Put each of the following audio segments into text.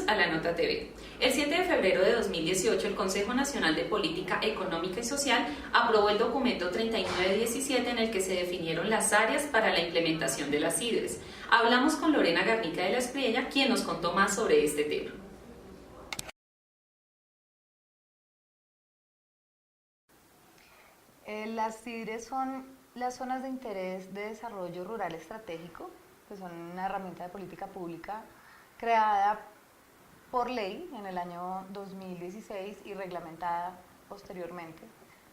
a La Nota TV. El 7 de febrero de 2018, el Consejo Nacional de Política Económica y Social aprobó el documento 3917 en el que se definieron las áreas para la implementación de las CIDRES. Hablamos con Lorena Garnica de la Espriella, quien nos contó más sobre este tema. Las CIDRES son las zonas de interés de desarrollo rural estratégico, que son una herramienta de política pública creada por ley en el año 2016 y reglamentada posteriormente.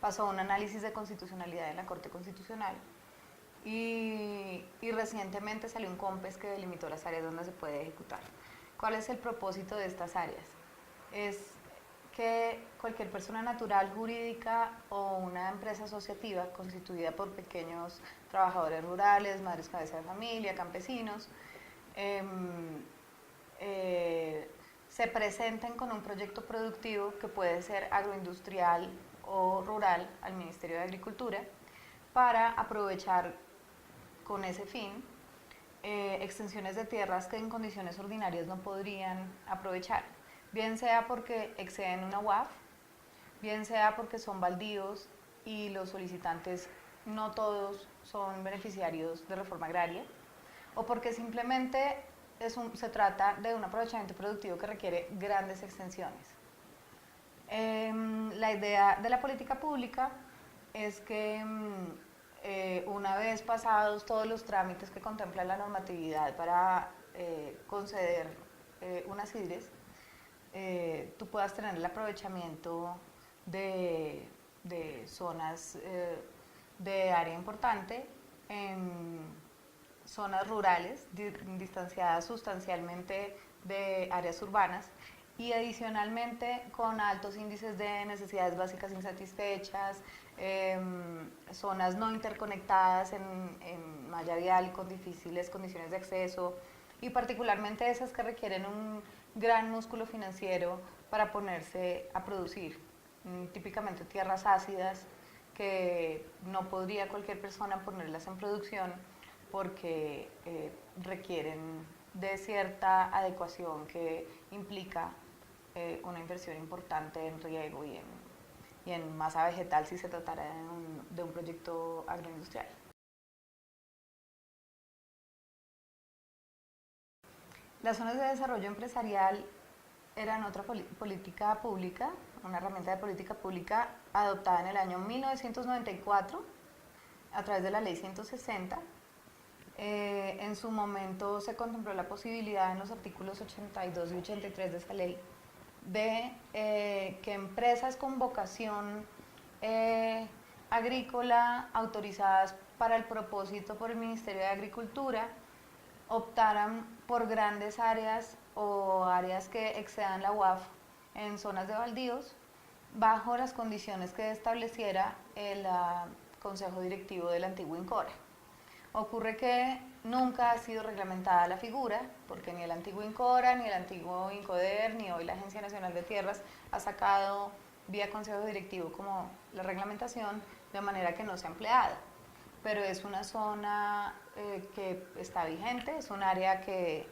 Pasó un análisis de constitucionalidad en la Corte Constitucional y recientemente salió un COMPES que delimitó las áreas donde se puede ejecutar. ¿Cuál es el propósito de estas áreas? Es que cualquier persona natural, jurídica o una empresa asociativa constituida por pequeños trabajadores rurales, madres cabeza de familia, campesinos, se presenten con un proyecto productivo que puede ser agroindustrial o rural al Ministerio de Agricultura para aprovechar con ese fin extensiones de tierras que en condiciones ordinarias no podrían aprovechar, bien sea porque exceden una UAF, bien sea porque son baldíos y los solicitantes no todos son beneficiarios de reforma agraria, o porque simplemente se trata de un aprovechamiento productivo que requiere grandes extensiones. La idea de la política pública es que una vez pasados todos los trámites que contempla la normatividad para conceder unas CIDRES, tú puedas tener el aprovechamiento de zonas de área importante en zonas rurales, distanciadas sustancialmente de áreas urbanas y adicionalmente con altos índices de necesidades básicas insatisfechas, zonas no interconectadas en malla vial con difíciles condiciones de acceso y particularmente esas que requieren un gran músculo financiero para ponerse a producir, típicamente tierras ácidas que no podría cualquier persona ponerlas en producción porque requieren de cierta adecuación que implica una inversión importante en riego y en masa vegetal si se tratara de un proyecto agroindustrial. Las zonas de desarrollo empresarial eran otra política pública, una herramienta de política pública adoptada en el año 1994 a través de la Ley 160. En su momento se contempló la posibilidad en los artículos 82 y 83 de esa ley de que empresas con vocación agrícola autorizadas para el propósito por el Ministerio de Agricultura optaran por grandes áreas o áreas que excedan la UAF en zonas de baldíos bajo las condiciones que estableciera el Consejo Directivo del antiguo INCORA. Ocurre que nunca ha sido reglamentada la figura, porque ni el antiguo INCORA, ni el antiguo INCODER, ni hoy la Agencia Nacional de Tierras ha sacado vía Consejo Directivo como la reglamentación, de manera que no se ha empleado. Pero es una zona que está vigente, es un área que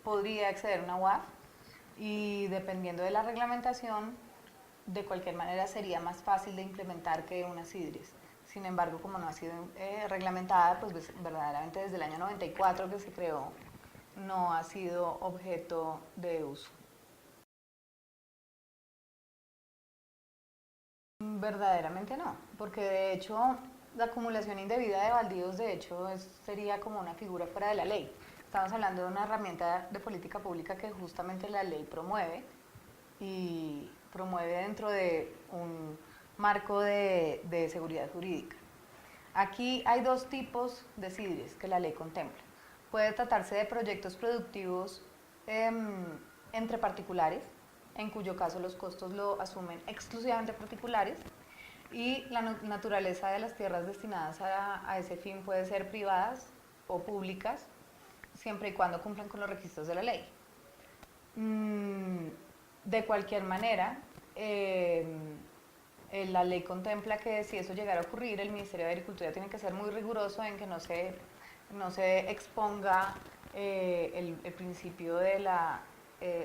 podría acceder a una UAF y dependiendo de la reglamentación, de cualquier manera sería más fácil de implementar que una CIDRES. Sin embargo, como no ha sido reglamentada, pues verdaderamente desde el año 94 que se creó, no ha sido objeto de uso. Verdaderamente no, porque de hecho la acumulación indebida de baldíos de hecho sería como una figura fuera de la ley. Estamos hablando de una herramienta de política pública que justamente la ley promueve y promueve dentro de un marco de seguridad jurídica. Aquí hay dos tipos de CIDRES que la ley contempla. Puede tratarse de proyectos productivos entre particulares, en cuyo caso los costos lo asumen exclusivamente particulares, y la naturaleza de las tierras destinadas a ese fin puede ser privadas o públicas, siempre y cuando cumplan con los requisitos de la ley. De cualquier manera, la ley contempla que si eso llegara a ocurrir, el Ministerio de Agricultura tiene que ser muy riguroso en que no se exponga el principio de la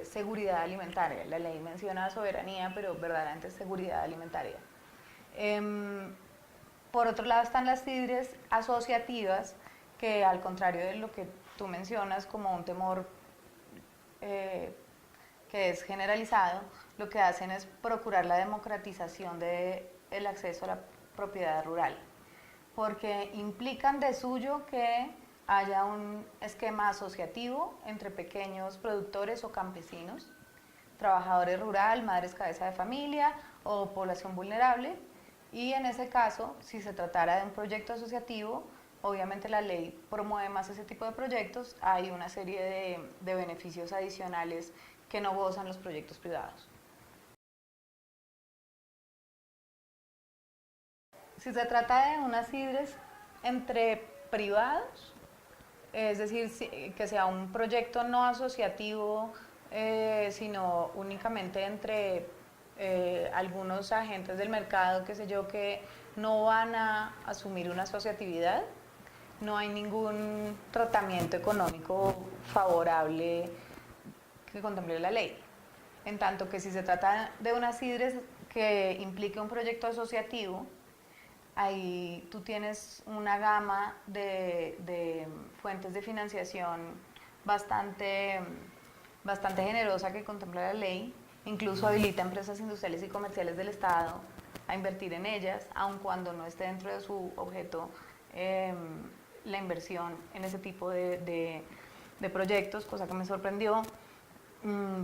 seguridad alimentaria. La ley menciona soberanía, pero verdaderamente es seguridad alimentaria. Por otro lado están las sidres asociativas, que al contrario de lo que tú mencionas como un temor que es generalizado, lo que hacen es procurar la democratización del acceso a la propiedad rural, porque implican de suyo que haya un esquema asociativo entre pequeños productores o campesinos, trabajadores rural, madres cabeza de familia o población vulnerable, y en ese caso, si se tratara de un proyecto asociativo, obviamente la ley promueve más ese tipo de proyectos, hay una serie de beneficios adicionales que no gozan los proyectos privados. Si se trata de unas sidres entre privados, es decir, que sea un proyecto no asociativo, sino únicamente entre algunos agentes del mercado, qué sé yo, que no van a asumir una asociatividad, no hay ningún tratamiento económico favorable que contemple la ley. En tanto que si se trata de unas sidres que implique un proyecto asociativo, ahí tú tienes una gama de fuentes de financiación bastante generosa que contempla la ley, incluso habilita a empresas industriales y comerciales del Estado a invertir en ellas, aun cuando no esté dentro de su objeto la inversión en ese tipo de proyectos, cosa que me sorprendió.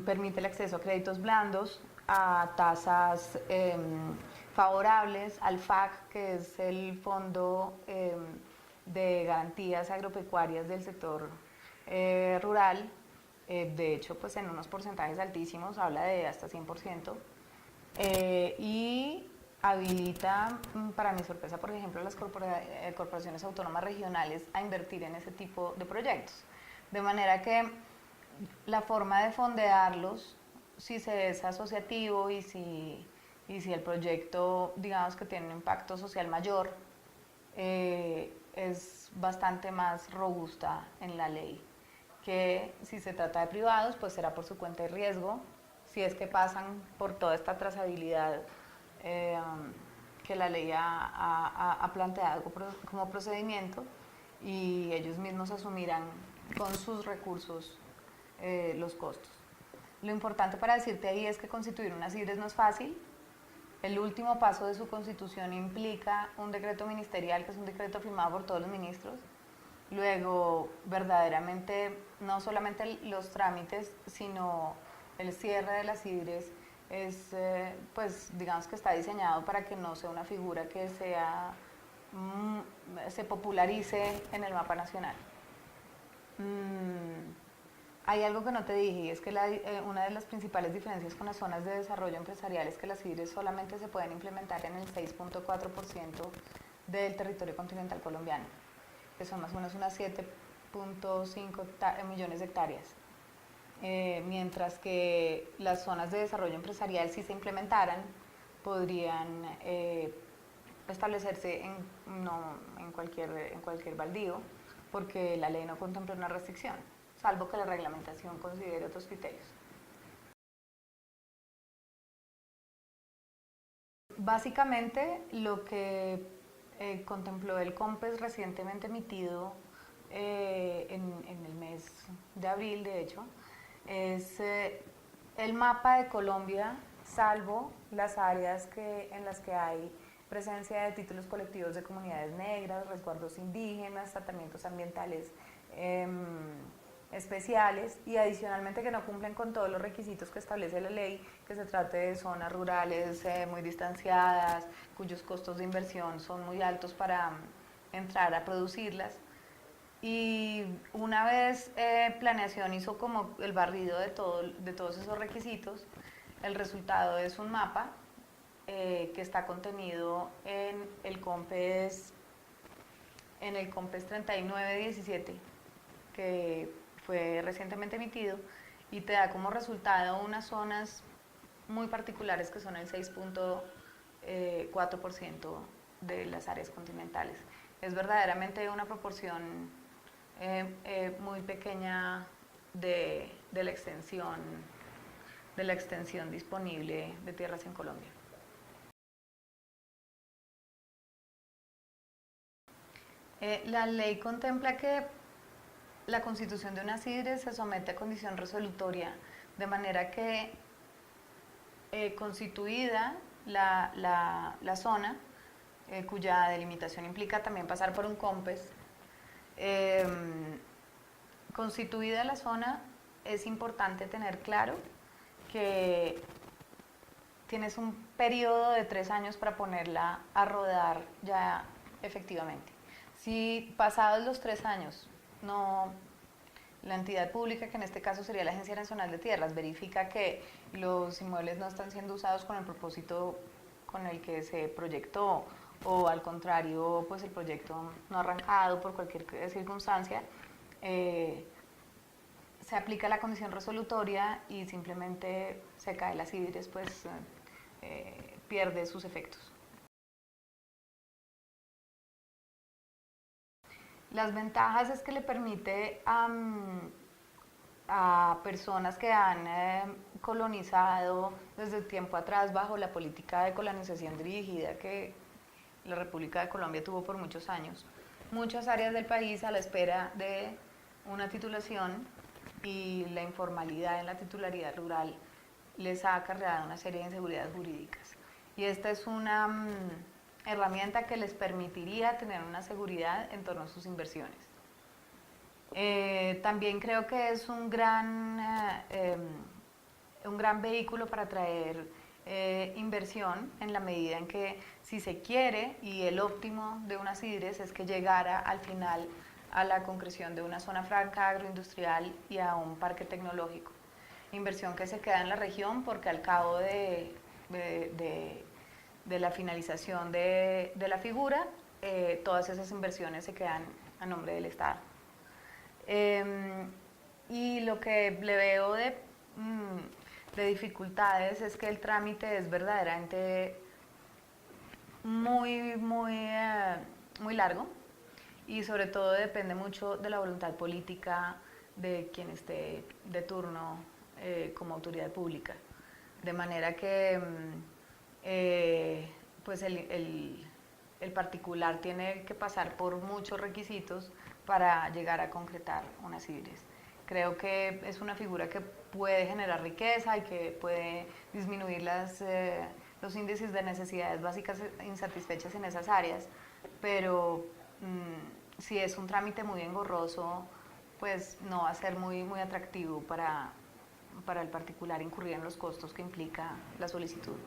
Permite el acceso a créditos blandos, a tasas favorables, al FAC, que es el Fondo de Garantías Agropecuarias del sector rural. De hecho, pues en unos porcentajes altísimos, habla de hasta 100%, y habilita, para mi sorpresa, por ejemplo, las corporaciones autónomas regionales a invertir en ese tipo de proyectos. De manera que la forma de fondearlos, si se es asociativo y si el proyecto, digamos que tiene un impacto social mayor, es bastante más robusta en la ley, que si se trata de privados, pues será por su cuenta de riesgo, si es que pasan por toda esta trazabilidad que la ley ha planteado como procedimiento, y ellos mismos asumirán con sus recursos los costos. Lo importante para decirte ahí es que constituir unas sidres no es fácil. El último paso de su constitución implica un decreto ministerial, que es un decreto firmado por todos los ministros. Luego, verdaderamente, no solamente los trámites, sino el cierre de las sidres es, pues, digamos que está diseñado para que no sea una figura que se popularice en el mapa nacional. Hay algo que no te dije, y es que una de las principales diferencias con las zonas de desarrollo empresarial es que las sidres solamente se pueden implementar en el 6.4% del territorio continental colombiano, que son más o menos unas 7.5 millones de hectáreas. Mientras que las zonas de desarrollo empresarial, si se implementaran, podrían establecerse en cualquier baldío, porque la ley no contempla una restricción, salvo que la reglamentación considere otros criterios. Básicamente, lo que contempló el COMPES recientemente emitido en el mes de abril, de hecho, es el mapa de Colombia, salvo las áreas en las que hay presencia de títulos colectivos de comunidades negras, resguardos indígenas, tratamientos ambientales especiales, y adicionalmente que no cumplen con todos los requisitos que establece la ley, que se trate de zonas rurales muy distanciadas, cuyos costos de inversión son muy altos para entrar a producirlas. Y una vez Planeación hizo como el barrido de todos esos requisitos, el resultado es un mapa que está contenido en el COMPES 3917, que fue recientemente emitido, y te da como resultado unas zonas muy particulares que son el 6.4% de las áreas continentales. Es verdaderamente una proporción muy pequeña de la extensión disponible de tierras en Colombia. La ley contempla que la constitución de una CIDRE se somete a condición resolutoria, de manera que constituida la zona, cuya delimitación implica también pasar por un COMPES, constituida la zona, es importante tener claro que tienes un periodo de 3 años para ponerla a rodar ya efectivamente. Si pasados los 3 años la entidad pública, que en este caso sería la Agencia Nacional de Tierras, verifica que los inmuebles no están siendo usados con el propósito con el que se proyectó, o al contrario, pues el proyecto no ha arrancado por cualquier circunstancia, se aplica la condición resolutoria y simplemente se cae la CIDRE, después pierde sus efectos. Las ventajas es que le permite a personas que han colonizado desde tiempo atrás bajo la política de colonización dirigida que la República de Colombia tuvo por muchos años, muchas áreas del país a la espera de una titulación, y la informalidad en la titularidad rural les ha acarreado una serie de inseguridades jurídicas. Y esta es una herramienta que les permitiría tener una seguridad en torno a sus inversiones. También creo que es un gran vehículo para atraer inversión, en la medida en que, si se quiere, y el óptimo de unas CIDRES es que llegara al final a la concreción de una zona franca agroindustrial y a un parque tecnológico. Inversión que se queda en la región porque al cabo de la finalización de la figura, todas esas inversiones se quedan a nombre del Estado. Y lo que le veo de dificultades es que el trámite es verdaderamente muy largo, y sobre todo depende mucho de la voluntad política de quien esté de turno como autoridad pública. De manera que pues el particular tiene que pasar por muchos requisitos para llegar a concretar unas CIDRES. Creo que es una figura que puede generar riqueza y que puede disminuir los índices de necesidades básicas insatisfechas en esas áreas, pero si es un trámite muy engorroso, pues no va a ser muy atractivo para el particular incurrir en los costos que implica la solicitud.